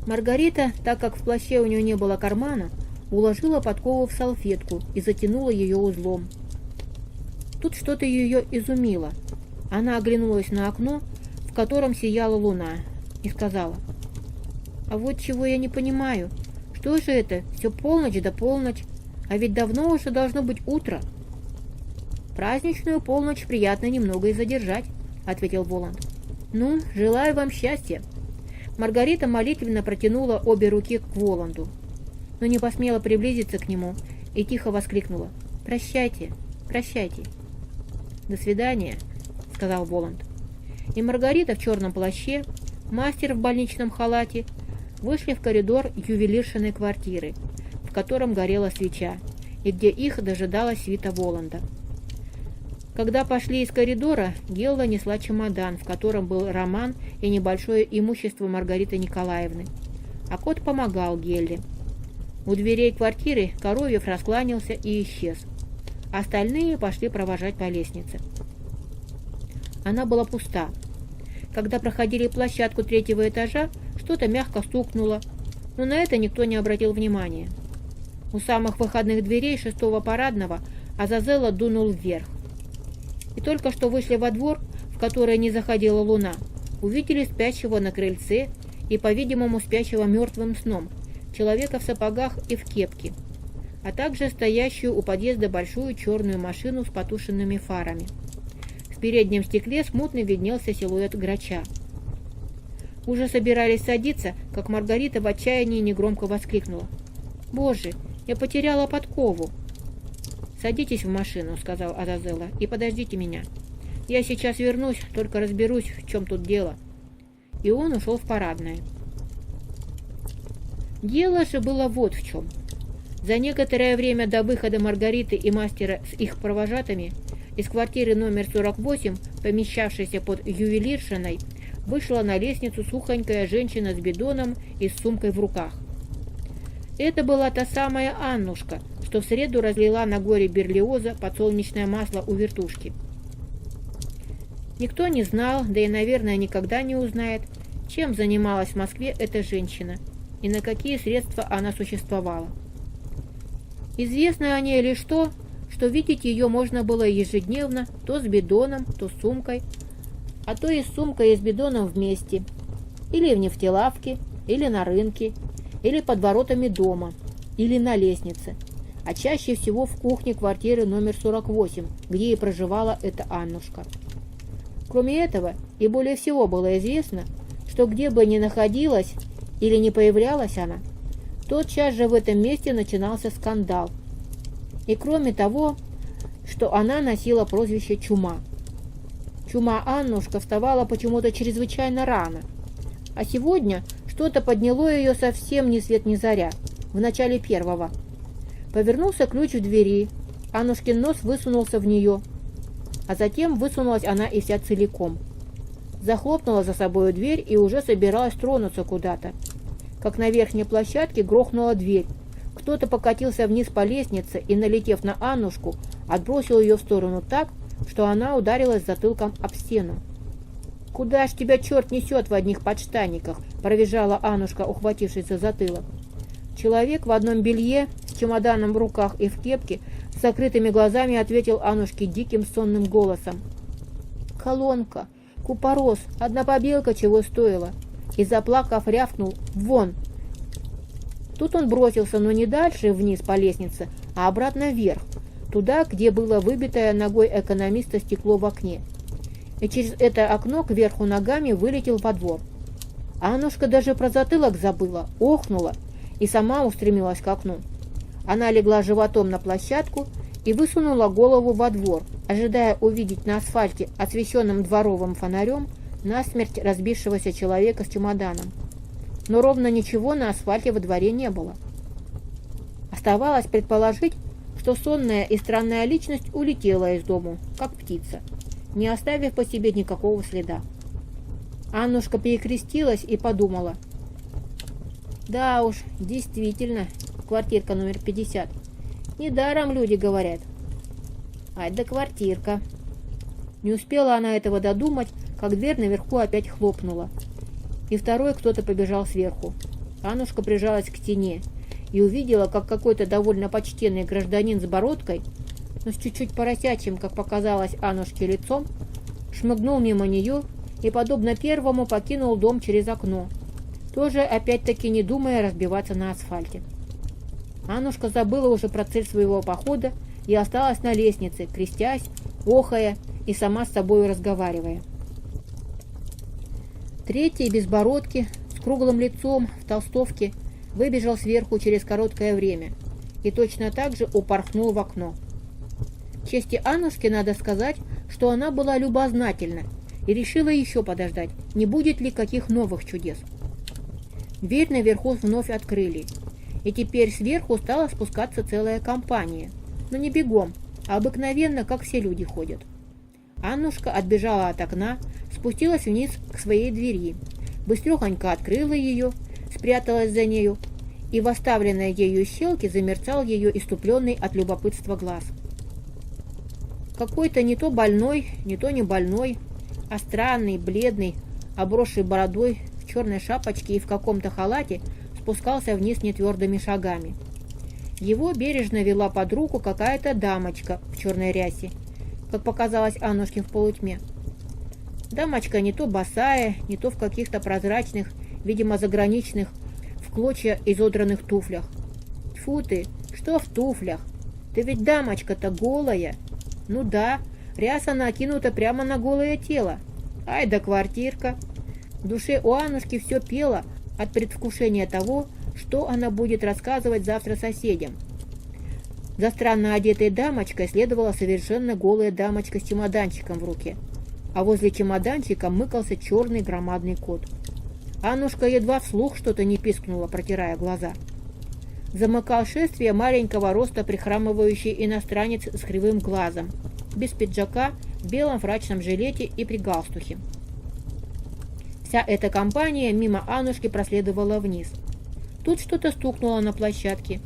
Маргарита, так как в плаще у нее не было кармана, уложила подкову в салфетку и затянула ее узлом. Тут что-то ее изумило. Она оглянулась на окно, в котором сияла луна, и сказала: «А вот чего я не понимаю. Что же это? Все полночь да полночь, а ведь давно уже должно быть утро». «Праздничную полночь приятно немного и задержать», — ответил Воланд. «Ну, желаю вам счастья». Маргарита молитвенно протянула обе руки к Воланду, но не посмела приблизиться к нему и тихо воскликнула: «Прощайте, прощайте». «До свидания», — сказал Воланд. И Маргарита в черном плаще, мастер в больничном халате вышли в коридор ювелиршиной квартиры, в котором горела свеча, и где их дожидалась свита Воланда. Когда пошли из коридора, Гелла несла чемодан, в котором был роман и небольшое имущество Маргариты Николаевны, а кот помогал Гелле. У дверей квартиры Коровьев раскланялся и исчез. Остальные пошли провожать по лестнице. Она была пуста. Когда проходили площадку третьего этажа, что-то мягко стукнуло, но на это никто не обратил внимания. У самых выходных дверей шестого парадного Азазела дунул вверх. И только что вышли во двор, в который не заходила луна, увидели спящего на крыльце и, по-видимому, спящего мертвым сном, человека в сапогах и в кепке, а также стоящую у подъезда большую черную машину с потушенными фарами. переднем стекле смутно виднелся силуэт грача. Уже собирались садиться, как Маргарита в отчаянии негромко воскликнула: «Боже, я потеряла подкову!» «Садитесь в машину», — сказал Азазелла, — «и подождите меня. Я сейчас вернусь, только разберусь, в чем тут дело». И он ушел в парадное. Дело же было вот в чем. За некоторое время до выхода Маргариты и мастера с их провожатыми из квартиры номер 48, помещавшейся под ювелиршиной, вышла на лестницу сухонькая женщина с бидоном и с сумкой в руках. Это была та самая Аннушка, что в среду разлила на горе Берлиоза подсолнечное масло у вертушки. Никто не знал, да и, наверное, никогда не узнает, чем занималась в Москве эта женщина и на какие средства она существовала. Известно о ней лишь то, что видеть ее можно было ежедневно то с бидоном, то с сумкой, а то и с сумкой и с бидоном вместе, или в нефтелавке, или на рынке, или под воротами дома, или на лестнице, а чаще всего в кухне квартиры номер 48, где и проживала эта Аннушка. Кроме этого, и более всего было известно, что где бы ни находилась или не появлялась она, тотчас же в этом месте начинался скандал. И кроме того, что она носила прозвище «Чума». Чума Аннушка вставала почему-то чрезвычайно рано, а сегодня что-то подняло ее совсем ни свет ни заря, в начале первого. Повернулся ключ в двери, Аннушкин нос высунулся в нее, а затем высунулась она и вся целиком. Захлопнула за собою дверь и уже собиралась тронуться куда-то, как на верхней площадке грохнула дверь. Кто-то покатился вниз по лестнице и, налетев на Аннушку, отбросил ее в сторону так, что она ударилась затылком об стену. «Куда ж тебя черт несет в одних подштанниках?» – провизжала Аннушка, ухватившись за затылок. Человек в одном белье, с чемоданом в руках и в кепке, с закрытыми глазами ответил Аннушке диким сонным голосом: «Колонка, купорос, одна побелка чего стоила!» И, заплакав, рявкнул: «Вон!» Тут он бросился, но не дальше вниз по лестнице, а обратно вверх, туда, где было выбитое ногой экономиста стекло в окне. И через это окно кверху ногами вылетел во двор. Аннушка даже про затылок забыла, охнула и сама устремилась к окну. Она легла животом на площадку и высунула голову во двор, ожидая увидеть на асфальте, освещенном дворовым фонарем, насмерть разбившегося человека с чемоданом. Но ровно ничего на асфальте во дворе не было. Оставалось предположить, что сонная и странная личность улетела из дому, как птица, не оставив по себе никакого следа. Аннушка перекрестилась и подумала: «Да уж, действительно, квартирка номер 50. Недаром люди говорят. Ай да квартирка». Не успела она этого додумать, как дверь наверху опять хлопнула, и второй кто-то побежал сверху. Аннушка прижалась к стене и увидела, как какой-то довольно почтенный гражданин с бородкой, но с чуть-чуть поросячьим, как показалось Аннушке, лицом, шмыгнул мимо нее и, подобно первому, покинул дом через окно, тоже опять-таки не думая разбиваться на асфальте. Аннушка забыла уже про цель своего похода и осталась на лестнице, крестясь, охая и сама с собой разговаривая. Третий, без бородки, с круглым лицом, в толстовке, выбежал сверху через короткое время и точно так же упорхнул в окно. Чести Аннушки надо сказать, что она была любознательна и решила еще подождать, не будет ли каких новых чудес. Дверь наверху вновь открыли, и теперь сверху стала спускаться целая компания, но не бегом, а обыкновенно, как все люди ходят. Аннушка отбежала от окна, спустилась вниз к своей двери, быстрехонько открыла ее, спряталась за нею, и в оставленной ею щелке замерцал ее иступленный от любопытства глаз. Какой-то не то больной, не то не больной, а странный, бледный, обросший бородой, в черной шапочке и в каком-то халате спускался вниз нетвердыми шагами. Его бережно вела под руку какая-то дамочка в черной рясе, как показалось Аннушке в полутьме. Дамочка не то босая, не то в каких-то прозрачных, видимо, заграничных, в клочья изодранных туфлях. Тьфу ты, что в туфлях? Ты ведь дамочка-то голая. Ну да, Ряса накинута прямо на голое тело. Ай да квартирка. В душе у Аннушки все пело от предвкушения того, что она будет рассказывать завтра соседям. За странно одетой дамочкой следовала совершенно голая дамочка с чемоданчиком в руке, а возле чемоданчика мыкался черный громадный кот. Аннушка едва вслух что-то не пискнула, протирая глаза. Замыкал шествие маленького роста прихрамывающий иностранец с кривым глазом, без пиджака, в белом фрачном жилете и при галстухе. Вся эта компания мимо Аннушки проследовала вниз. Тут что-то стукнуло на площадке.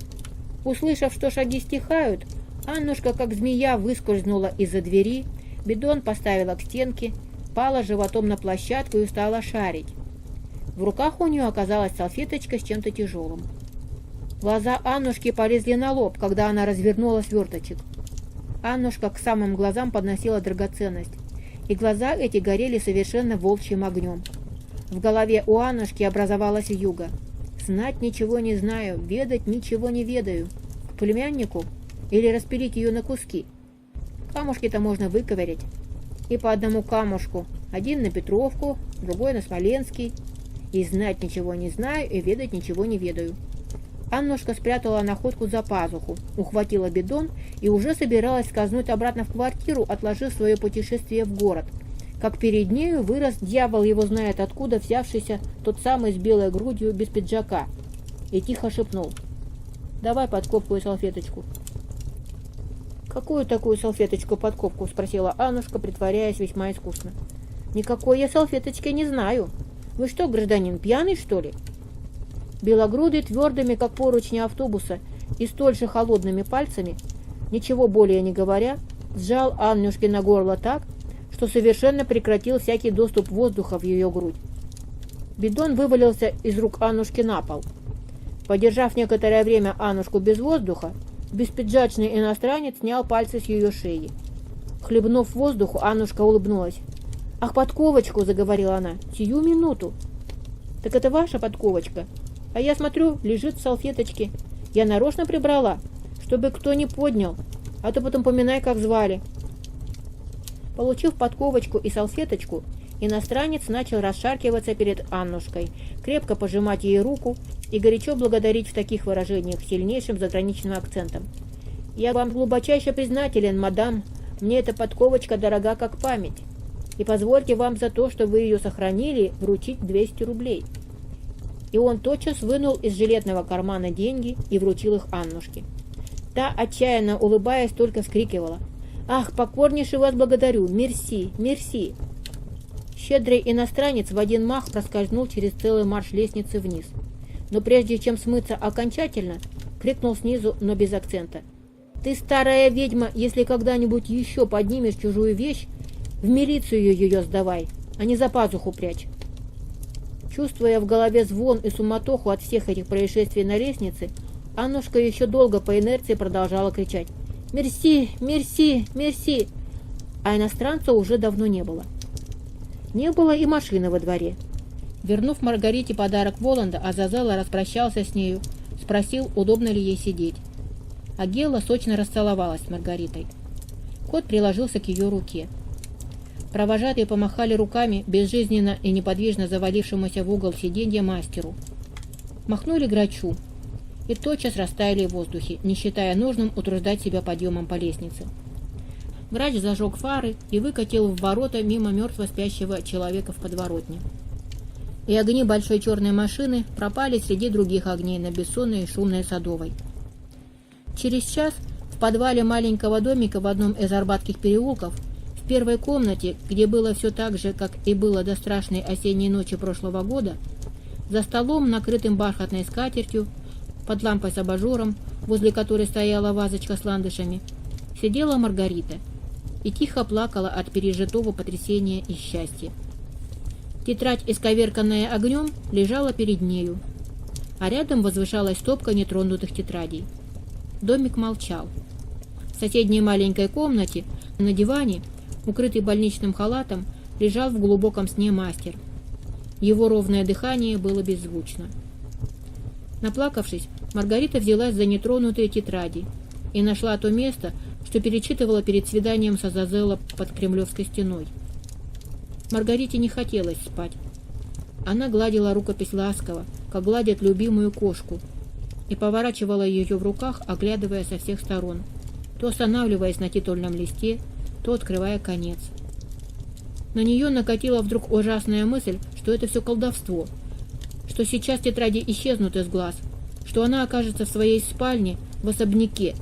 Услышав, что шаги стихают, Аннушка, как змея, выскользнула из-за двери, бидон поставила к стенке, пала животом на площадку и стала шарить. В руках у нее оказалась салфеточка с чем-то тяжелым. Глаза Аннушки полезли на лоб, когда она развернула сверточек. Аннушка к самым глазам подносила драгоценность, и глаза эти горели совершенно волчьим огнем. В голове у Аннушки образовалась вьюга. Знать ничего не знаю, ведать ничего не ведаю. К племяннику или распилить ее на куски? Камушки-то можно выковырять. И по одному камушку. Один на Петровку, другой на Смоленский. И знать ничего не знаю, и ведать ничего не ведаю. Аннушка спрятала находку за пазуху, ухватила бидон и уже собиралась скользнуть обратно в квартиру, отложив свое путешествие в город. Как перед нею вырос дьявол его знает откуда взявшийся тот самый с белой грудью без пиджака, и тихо шепнул: «Давай подкопку и салфеточку». «Какую такую салфеточку-подкопку?» — спросила Аннушка, притворяясь весьма искусно. «Никакой я салфеточки не знаю. Вы что, гражданин, пьяный, что ли?» Белогрудый, твердыми, как поручни автобуса, и столь же холодными пальцами, ничего более не говоря, сжал Аннушкино горло так, что совершенно прекратил всякий доступ воздуха в ее грудь. Бидон вывалился из рук Аннушки на пол. Подержав некоторое время Аннушку без воздуха, беспиджачный иностранец снял пальцы с ее шеи. Хлебнув воздуху, Аннушка улыбнулась. «Ах, подковочку!» — заговорила она. «Сию минуту!» «Так это ваша подковочка? А я смотрю, лежит в салфеточке. Я нарочно прибрала, чтобы кто не поднял, а то потом поминай, как звали». Получив подковочку и салфеточку, иностранец начал расшаркиваться перед Аннушкой, крепко пожимать ей руку и горячо благодарить в таких выражениях сильнейшим заграничным акцентом. «Я вам глубочайше признателен, мадам, мне эта подковочка дорога как память, и позвольте вам за то, что вы ее сохранили, вручить 200 рублей». И он тотчас вынул из жилетного кармана деньги и вручил их Аннушке. Та, отчаянно улыбаясь, только вскрикивала: «Ах, покорнейше вас благодарю! Мерси! Мерси!» Щедрый иностранец в один мах проскользнул через целый марш лестницы вниз. Но прежде чем смыться окончательно, крикнул снизу, но без акцента: «Ты, старая ведьма, если когда-нибудь еще поднимешь чужую вещь, в милицию ее сдавай, а не за пазуху прячь». Чувствуя в голове звон и суматоху от всех этих происшествий на лестнице, Аннушка еще долго по инерции продолжала кричать: «Мерси! Мерси! Мерси!» А иностранца уже давно не было. Не было и машины во дворе. Вернув Маргарите подарок Воланда, Азазелла распрощался с нею, спросил, удобно ли ей сидеть. А Гелла сочно расцеловалась с Маргаритой. Кот приложился к ее руке. Провожатые помахали руками безжизненно и неподвижно завалившемуся в угол сиденья мастеру. Махнули грачу и тотчас растаяли в воздухе, не считая нужным утруждать себя подъемом по лестнице. Грач зажег фары и выкатил в ворота мимо мертво спящего человека в подворотне. И огни большой черной машины пропали среди других огней на бессонной и шумной Садовой. Через час в подвале маленького домика в одном из арбатских переулков, в первой комнате, где было все так же, как и было до страшной осенней ночи прошлого года, за столом, накрытым бархатной скатертью, под лампой с абажуром, возле которой стояла вазочка с ландышами, сидела Маргарита и тихо плакала от пережитого потрясения и счастья. Тетрадь, исковерканная огнем, лежала перед нею, а рядом возвышалась стопка нетронутых тетрадей. Домик молчал. В соседней маленькой комнате на диване, укрытый больничным халатом, лежал в глубоком сне мастер. Его ровное дыхание было беззвучно. Наплакавшись, Маргарита взялась за нетронутые тетради и нашла то место, что что перечитывала перед свиданием с Азазелло под Кремлевской стеной. Маргарите не хотелось спать. Она гладила рукопись ласково, как гладят любимую кошку, и поворачивала ее в руках, оглядывая со всех сторон, то останавливаясь на титульном листе, то открывая конец. На нее накатила вдруг ужасная мысль, что это все колдовство, что сейчас тетради исчезнут из глаз, что она окажется в своей спальне в особняке,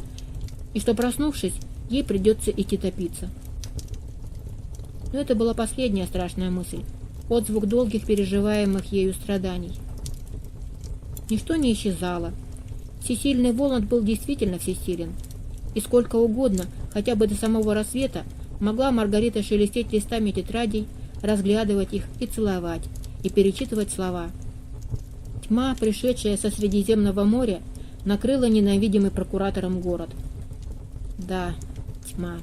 и что, проснувшись, ей придется идти топиться. Но это была последняя страшная мысль, отзвук долгих переживаемых ею страданий. Ничто не исчезало. Всесильный Воланд был действительно всесилен, и сколько угодно, хотя бы до самого рассвета, могла Маргарита шелестеть листами тетрадей, разглядывать их и целовать, и перечитывать слова. Тьма, пришедшая со Средиземного моря, накрыла ненавидимый прокуратором город. Да, тьма.